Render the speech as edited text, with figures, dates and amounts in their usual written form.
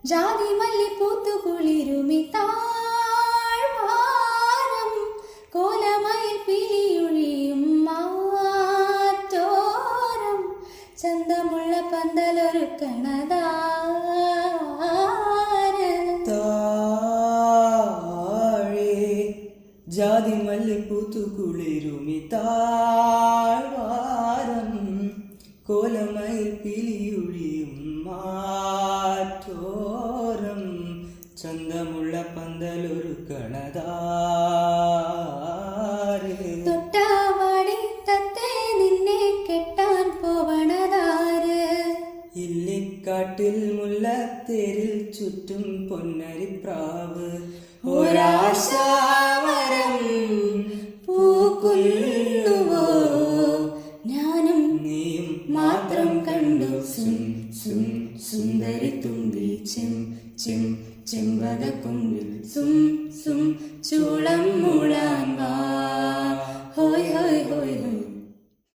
ജാതി മല്ലി പൂത്തു കുളിരുമി താഴ്വാരം കോലമയിൽ പിലിയൊഴിയും മാറ്റോരം ചന്തമുള്ള പന്തലൊരുക്കണതാര് താഴെ ജാതി മല്ലി പൂത്തു കുളിരുമി താഴ്വാരം കോലമയിൽ പിലിയൊഴിയും മാറ്റോരം ചന്തമുള്ള പന്തലൊരുക്കണതാര് തൊട്ടാവാടി തത്തേ നിന്നെ കെട്ടാൻ പോവണതാര് ഇല്ലിക്കാട്ടിൽ മുല്ലത്തേരിൽ ചുറ്റും പൊന്നരിപ്രാവ് ഒരാശാമരം പൂക്കുന്നുവോ ഞാനും നീയും മാത്രം കണ്ടു സും സും സുന്ദരി തുമ്പി ചെം ചെം ചെമ്പകക്കൊമ്പിൽ സും സും ചൂളം മൂളാൻ വാ